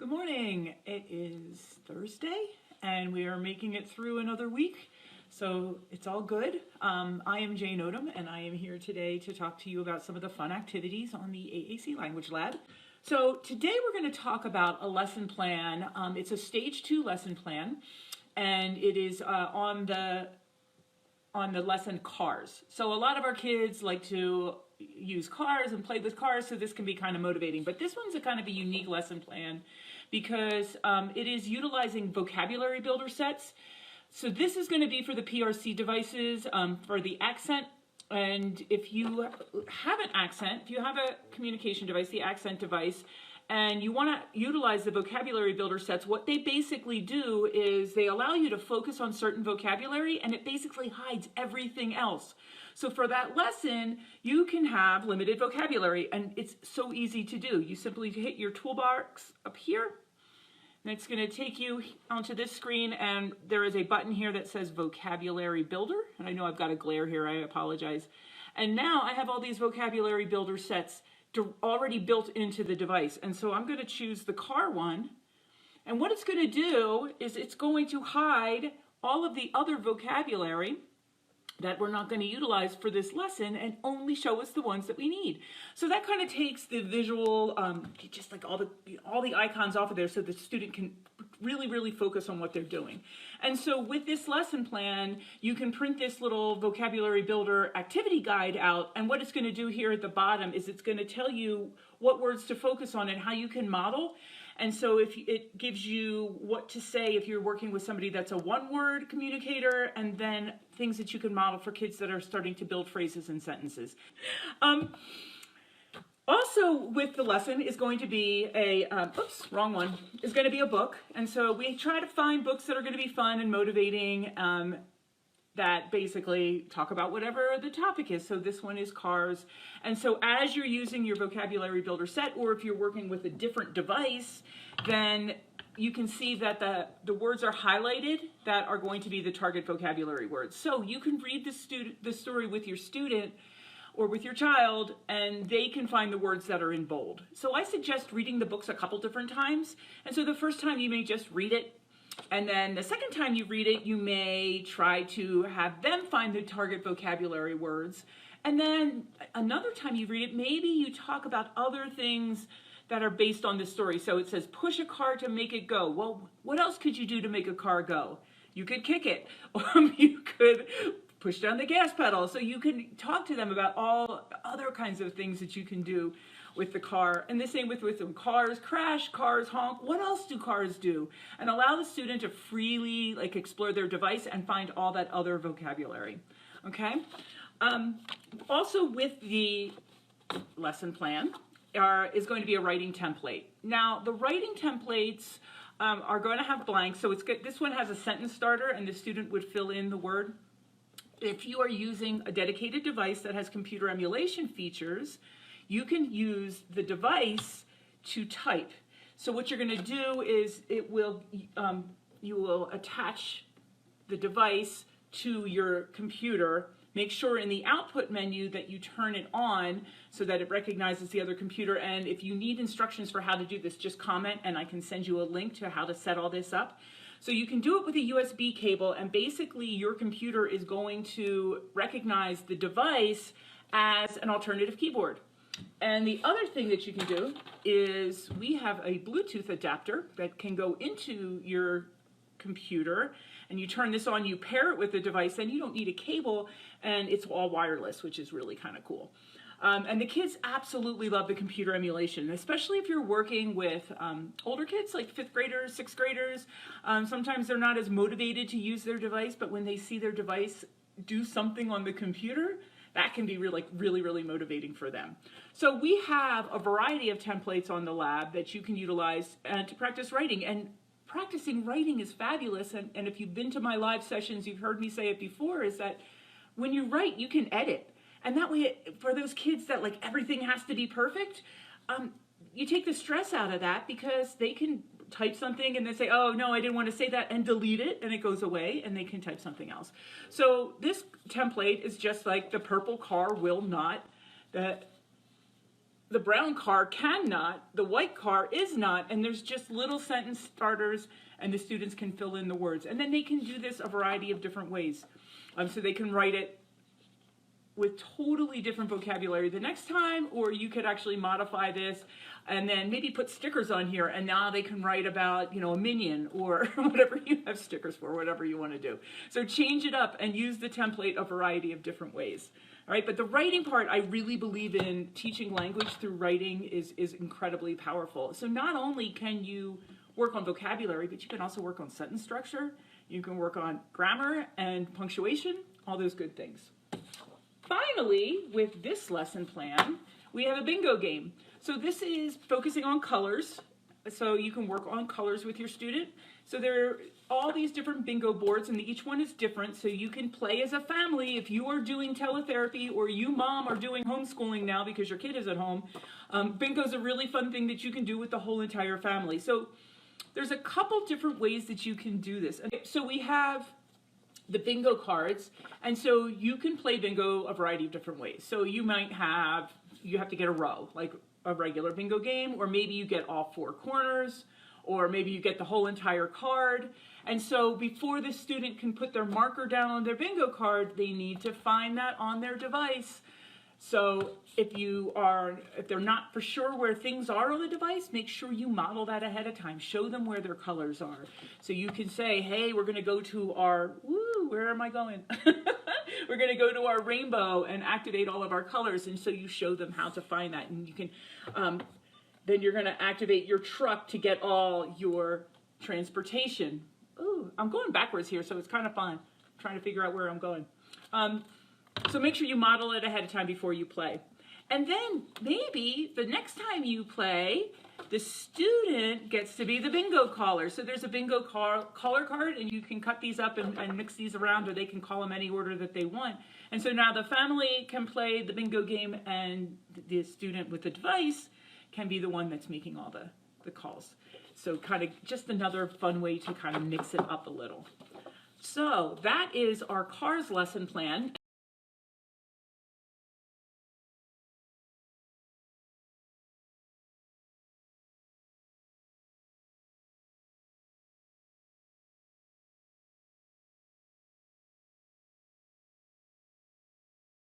Good morning. It is Thursday and we are making it through another week, so it's all good. I am Jane Odom and I am here today to talk to you about some of the fun activities on the AAC Language Lab. So today we're going to talk about a lesson plan. It's a stage 2 lesson plan and it is on the lesson cars. So a lot of our kids like to use cars and play with cars, so this can be kind of motivating. But this one's a kind of a unique lesson plan because it is utilizing vocabulary builder sets. So this is going to be for the PRC devices, for the accent. And if you have an accent, if you have a communication device, the accent device, and you want to utilize the vocabulary builder sets, what they basically do is they allow you to focus on certain vocabulary and it basically hides everything else. So for that lesson, you can have limited vocabulary and it's so easy to do. You simply hit your toolbox up here and it's going to take you onto this screen, and there is a button here that says vocabulary builder. And I know I've got a glare here, I apologize. And now I have all these vocabulary builder sets already built into the device. And so I'm going to choose the car one. And what it's going to do is it's going to hide all of the other vocabulary that we're not going to utilize for this lesson and only show us the ones that we need. So that kind of takes the visual, just like all the icons off of there so the student can really focus on what they're doing. And so with this lesson plan, you can print this little vocabulary builder activity guide out, and what it's going to do here at the bottom is it's going to tell you what words to focus on and how you can model. And so if it gives you what to say if you're working with somebody that's a one-word communicator, and then things that you can model for kids that are starting to build phrases and sentences. Also with the lesson is going to be a, is going to be a book. And so we try to find books that are going to be fun and motivating, that basically talk about whatever the topic is. So this one is cars. And so as you're using your vocabulary builder set, or if you're working with a different device, then you can see that the words are highlighted that are going to be the target vocabulary words. So you can read the story with your student or with your child, and they can find the words that are in bold. So I suggest reading the books a couple different times. And so the first time you may just read it, and then the second time you read it, you may try to have them find the target vocabulary words. And then another time you read it, maybe you talk about other things that are based on the story. So it says, push a car to make it go. Well, what else could you do to make a car go? You could kick it, or you could push down the gas pedal. So you can talk to them about all other kinds of things that you can do with the car. And the same with them. Cars crash, cars honk. What else do cars do? And allow the student to freely explore their device and find all that other vocabulary. Okay? Also with the lesson plan is going to be a writing template. Now the writing templates are going to have blanks. So it's good. This one has a sentence starter and the student would fill in the word. If you are using a dedicated device that has computer emulation features, you can use the device to type. So what you're going to do is you will attach the device to your computer. Make sure in the output menu that you turn it on so that it recognizes the other computer. And if you need instructions for how to do this, just comment and I can send you a link to how to set all this up. So you can do it with a USB cable, and basically your computer is going to recognize the device as an alternative keyboard. And the other thing that you can do is we have a Bluetooth adapter that can go into your computer, and you turn this on, you pair it with the device, and you don't need a cable, and it's all wireless, which is really kind of cool. And the kids absolutely love the computer emulation, especially if you're working with older kids, like 5th graders, 6th graders. Sometimes they're not as motivated to use their device, but when they see their device do something on the computer, that can be really motivating for them. So we have a variety of templates on the lab that you can utilize to practice writing. And practicing writing is fabulous. And if you've been to my live sessions, you've heard me say it before, is that when you write, you can edit. And that way, for those kids that everything has to be perfect, you take the stress out of that because they can type something and then say, oh no, I didn't want to say that, and delete it, and it goes away and they can type something else. So this template is just like the purple car will not, the brown car cannot, the white car is not, and there's just little sentence starters, and the students can fill in the words. And then they can do this a variety of different ways. So they can write it with totally different vocabulary the next time, or you could actually modify this and then maybe put stickers on here, and now they can write about, you know, a minion or whatever you have stickers for, whatever you want to do. So change it up and use the template a variety of different ways. All right, but the writing part, I really believe in teaching language through writing is incredibly powerful. So not only can you work on vocabulary, but you can also work on sentence structure. You can work on grammar and punctuation, all those good things. Finally, with this lesson plan, we have a bingo game. So this is focusing on colors. So you can work on colors with your student. So there are all these different bingo boards, and each one is different. So you can play as a family if you are doing teletherapy, or you, mom, are doing homeschooling now because your kid is at home. Bingo is a really fun thing that you can do with the whole entire family. So there's a couple different ways that you can do this. So we have the bingo cards, and so you can play bingo a variety of different ways. So you might have, you have to get a row, like a regular bingo game, or maybe you get all four corners, or maybe you get the whole entire card. And so before the student can put their marker down on their bingo card, they need to find that on their device. So if they're not for sure where things are on the device, make sure you model that ahead of time. Show them where their colors are. So you can say, hey, we're going to go to our, where am I going? We're going to go to our rainbow and activate all of our colors. And so you show them how to find that. And you can, then you're going to activate your truck to get all your transportation. Ooh, I'm going backwards here, so it's kind of fun. I'm trying to figure out where I'm going. So make sure you model it ahead of time before you play. And then maybe the next time you play, the student gets to be the bingo caller. So there's a bingo caller card, and you can cut these up and mix these around, or they can call them any order that they want. And so now the family can play the bingo game, and the student with the device can be the one that's making all the calls. So kind of just another fun way to kind of mix it up a little. So that is our CARS lesson plan.